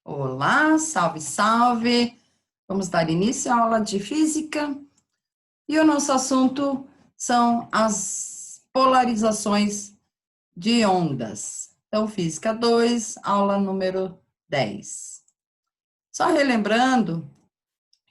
Olá, salve, salve! Vamos dar início à aula de física e o nosso assunto são as polarizações de ondas. Então, física 2, aula número 10. Só relembrando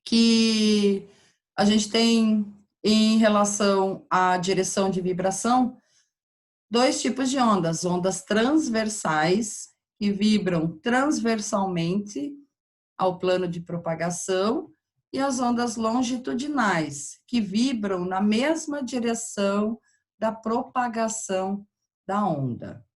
que a gente tem, em relação à direção de vibração, dois tipos de ondas: ondas transversais, que vibram transversalmente ao plano de propagação, e as ondas longitudinais, que vibram na mesma direção da propagação da onda.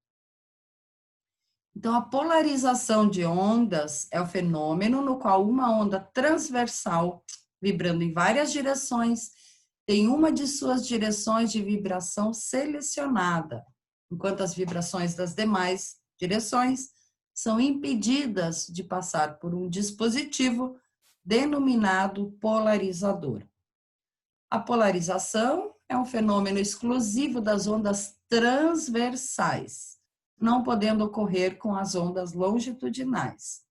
Então, a polarização de ondas é o fenômeno no qual uma onda transversal, vibrando em várias direções, tem uma de suas direções de vibração selecionada, enquanto as vibrações das demais direções são impedidas de passar por um dispositivo denominado polarizador. A polarização é um fenômeno exclusivo das ondas transversais, não podendo ocorrer com as ondas longitudinais.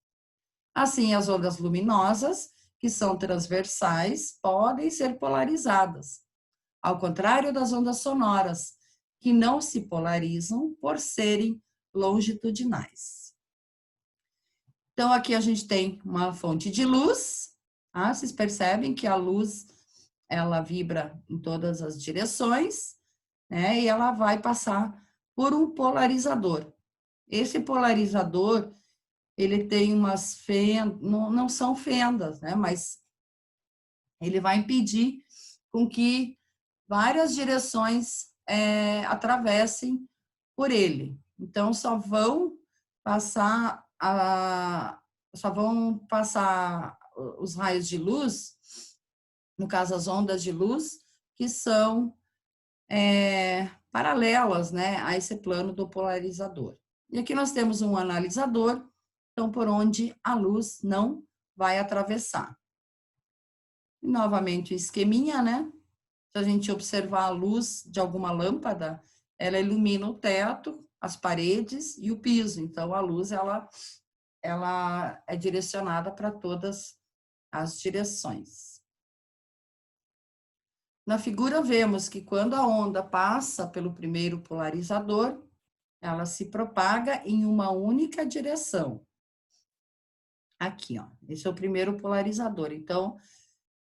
Assim, as ondas luminosas, que são transversais, podem ser polarizadas, ao contrário das ondas sonoras, que não se polarizam por serem longitudinais. Então, aqui a gente tem uma fonte de luz, tá? Vocês percebem que a luz, ela vibra em todas as direções, né? E ela vai passar por um polarizador. Esse polarizador, ele tem umas fendas, não são fendas, né? Mas ele vai impedir com que várias direções atravessem por ele. Então, passar só vão passar os raios de luz, no caso as ondas de luz, que são paralelas, né, a esse plano do polarizador. E aqui nós temos um analisador, então por onde a luz não vai atravessar. E, novamente o esqueminha, né? Se a gente observar a luz de alguma lâmpada, ela ilumina o teto, as paredes e o piso. Então, a luz, ela é direcionada para todas as direções. Na figura, vemos que quando a onda passa pelo primeiro polarizador, ela se propaga em uma única direção. Aqui, ó, esse é o primeiro polarizador. Então,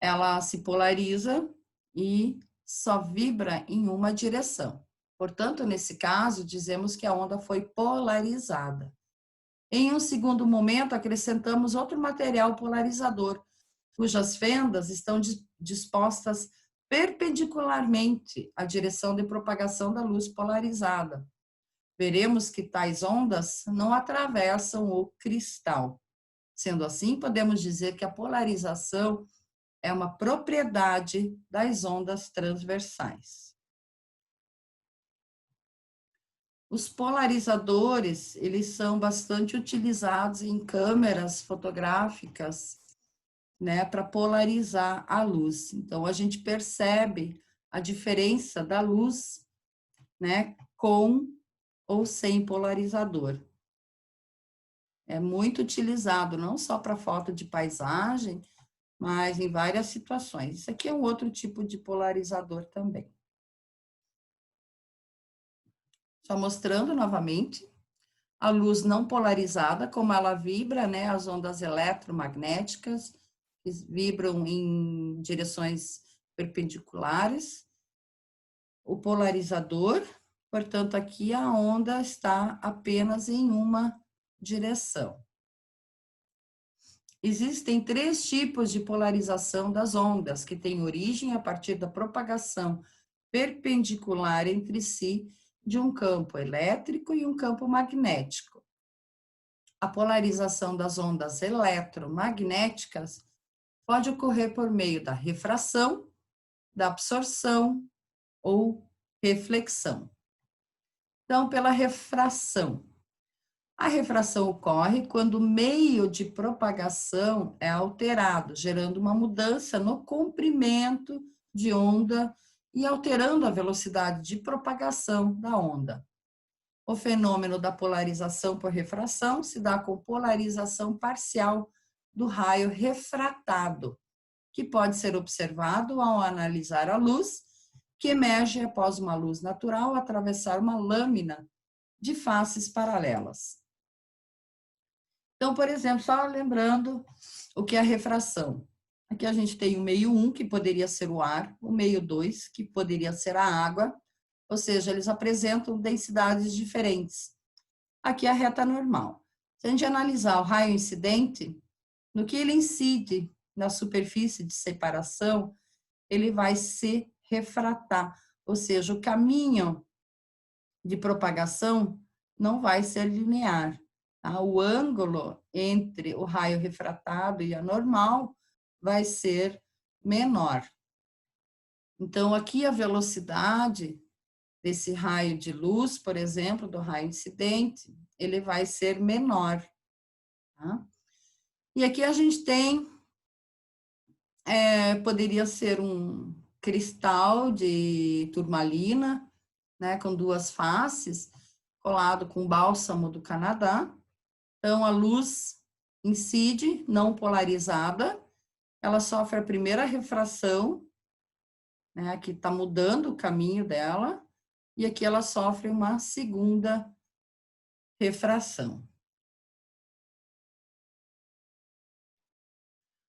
ela se polariza e só vibra em uma direção. Portanto, nesse caso, dizemos que a onda foi polarizada. Em um segundo momento, acrescentamos outro material polarizador, cujas fendas estão dispostas perpendicularmente à direção de propagação da luz polarizada. Veremos que tais ondas não atravessam o cristal. Sendo assim, podemos dizer que a polarização é uma propriedade das ondas transversais. Os polarizadores, eles são bastante utilizados em câmeras fotográficas, né, para polarizar a luz. Então, a gente percebe a diferença da luz, né, com ou sem polarizador. É muito utilizado, não só para foto de paisagem, mas em várias situações. Isso aqui é um outro tipo de polarizador também. Só mostrando novamente a luz não polarizada, como ela vibra, né, as ondas eletromagnéticas, que vibram em direções perpendiculares. O polarizador, portanto, aqui a onda está apenas em uma direção. Existem três tipos de polarização das ondas, que têm origem a partir da propagação perpendicular entre si de um campo elétrico e um campo magnético. A polarização das ondas eletromagnéticas pode ocorrer por meio da refração, da absorção ou reflexão. Então, pela refração. A refração ocorre quando o meio de propagação é alterado, gerando uma mudança no comprimento de onda e alterando a velocidade de propagação da onda. O fenômeno da polarização por refração se dá com polarização parcial do raio refratado, que pode ser observado ao analisar a luz que emerge após uma luz natural atravessar uma lâmina de faces paralelas. Então, por exemplo, só lembrando o que é a refração. Aqui a gente tem o meio 1, que poderia ser o ar, o meio 2, que poderia ser a água, ou seja, eles apresentam densidades diferentes. Aqui é a reta normal. Se a gente analisar o raio incidente, no que ele incide na superfície de separação, ele vai se refratar, ou seja, o caminho de propagação não vai ser linear. Tá? O ângulo entre o raio refratado e a normal vai ser menor. Então, aqui a velocidade desse raio de luz, por exemplo, do raio incidente, ele vai ser menor. Tá? E aqui a gente tem, poderia ser um cristal de turmalina, né, com duas faces, colado com bálsamo do Canadá. Então, a luz incide, não polarizada, ela sofre a primeira refração, né, que está mudando o caminho dela, e aqui ela sofre uma segunda refração.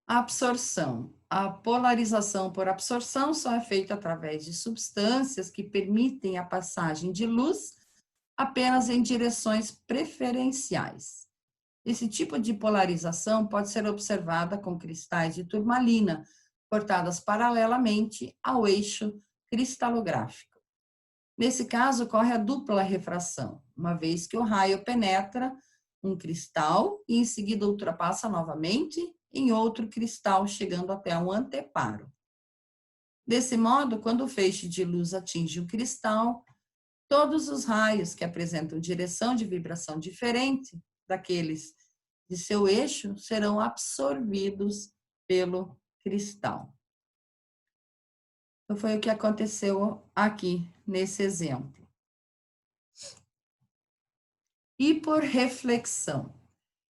A absorção. A polarização por absorção só é feita através de substâncias que permitem a passagem de luz apenas em direções preferenciais. Esse tipo de polarização pode ser observada com cristais de turmalina cortadas paralelamente ao eixo cristalográfico. Nesse caso, ocorre a dupla refração, uma vez que o raio penetra um cristal e em seguida ultrapassa novamente em outro cristal, chegando até um anteparo. Desse modo, quando o feixe de luz atinge o cristal, todos os raios que apresentam direção de vibração diferente daqueles de seu eixo serão absorvidos pelo cristal. Então, foi o que aconteceu aqui nesse exemplo. E por reflexão.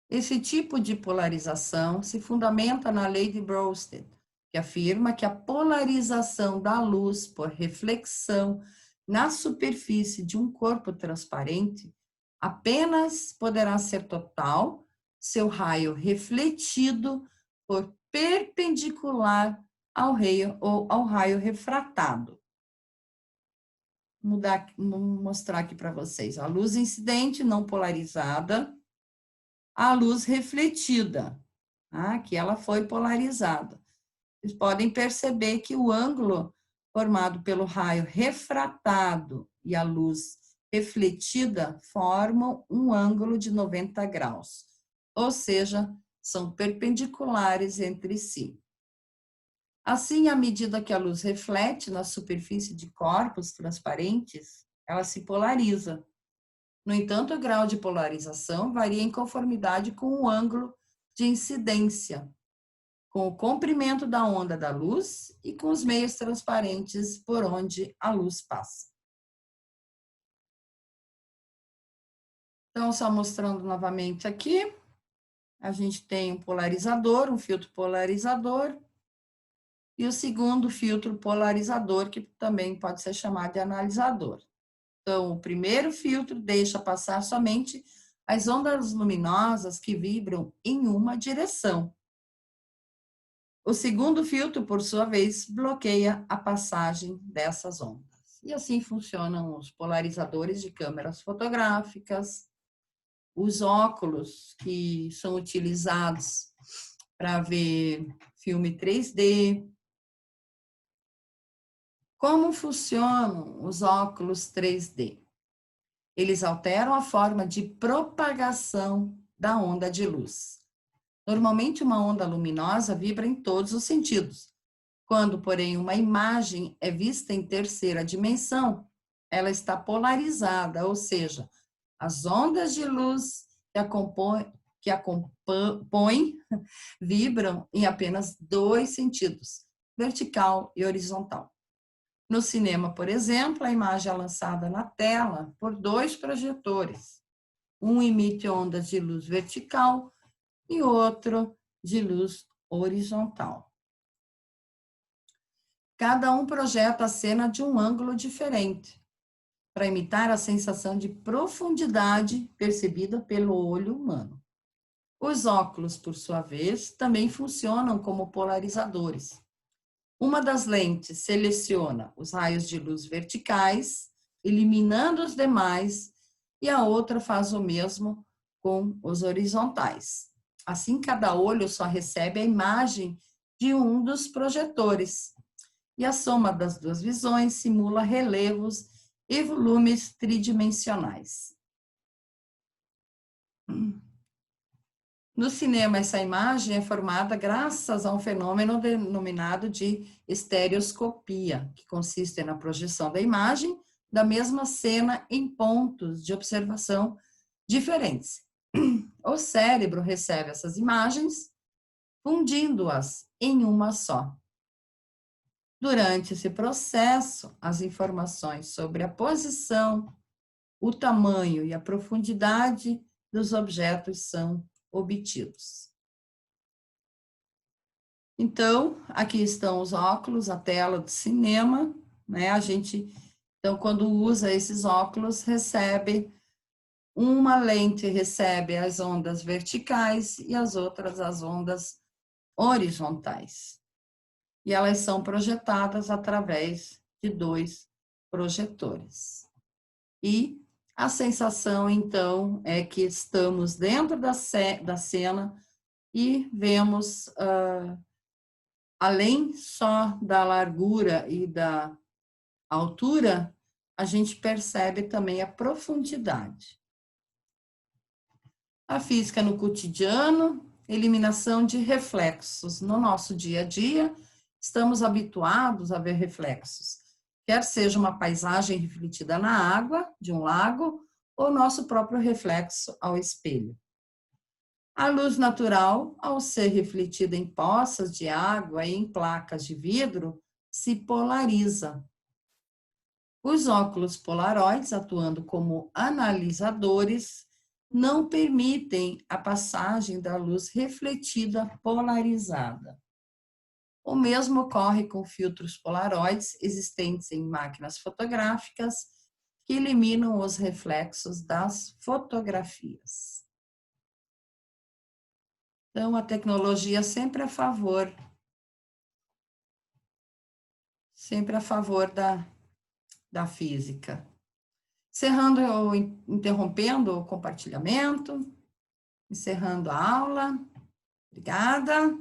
Esse tipo de polarização se fundamenta na lei de Browsted, que afirma que a polarização da luz por reflexão na superfície de um corpo transparente apenas poderá ser total se o raio refletido for perpendicular ao raio refratado. Vou mostrar aqui para vocês. A luz incidente não polarizada, a luz refletida, tá? Que ela foi polarizada. Vocês podem perceber que o ângulo formado pelo raio refratado e a luz refletida formam um ângulo de 90 graus, ou seja, são perpendiculares entre si. Assim, à medida que a luz reflete na superfície de corpos transparentes, ela se polariza. No entanto, o grau de polarização varia em conformidade com o ângulo de incidência, com o comprimento da onda da luz e com os meios transparentes por onde a luz passa. Então, só mostrando novamente aqui, a gente tem um polarizador, um filtro polarizador, e o segundo filtro polarizador, que também pode ser chamado de analisador. Então, o primeiro filtro deixa passar somente as ondas luminosas que vibram em uma direção. O segundo filtro, por sua vez, bloqueia a passagem dessas ondas. E assim funcionam os polarizadores de câmeras fotográficas, os óculos que são utilizados para ver filme 3D. Como funcionam os óculos 3D? Eles alteram a forma de propagação da onda de luz. Normalmente, uma onda luminosa vibra em todos os sentidos. Quando, porém, uma imagem é vista em terceira dimensão, ela está polarizada, ou seja, as ondas de luz que acompanham vibram em apenas dois sentidos, vertical e horizontal. No cinema, por exemplo, a imagem é lançada na tela por 2 projetores. Um emite ondas de luz vertical e outro de luz horizontal. Cada um projeta a cena de um ângulo diferente, para imitar a sensação de profundidade percebida pelo olho humano. Os óculos, por sua vez, também funcionam como polarizadores. Uma das lentes seleciona os raios de luz verticais, eliminando os demais, e a outra faz o mesmo com os horizontais. Assim, cada olho só recebe a imagem de um dos projetores, e a soma das duas visões simula relevos e volumes tridimensionais. No cinema, essa imagem é formada graças a um fenômeno denominado de estereoscopia, que consiste na projeção da imagem da mesma cena em pontos de observação diferentes. O cérebro recebe essas imagens, fundindo-as em uma só. Durante esse processo, as informações sobre a posição, o tamanho e a profundidade dos objetos são obtidos. Então, aqui estão os óculos, a tela do cinema, né? Então, quando usa esses óculos, uma lente recebe as ondas verticais e as outras as ondas horizontais. E elas são projetadas através de 2 projetores. E a sensação, então, é que estamos dentro da cena e vemos, além só da largura e da altura, a gente percebe também a profundidade. A física no cotidiano, eliminação de reflexos. No nosso dia a dia, estamos habituados a ver reflexos, quer seja uma paisagem refletida na água de um lago ou nosso próprio reflexo ao espelho. A luz natural, ao ser refletida em poças de água e em placas de vidro, se polariza. Os óculos polaroides, atuando como analisadores, não permitem a passagem da luz refletida polarizada. O mesmo ocorre com filtros polaroides existentes em máquinas fotográficas, que eliminam os reflexos das fotografias. Então, a tecnologia sempre a favor da física. Encerrando ou interrompendo o compartilhamento, encerrando a aula. Obrigada.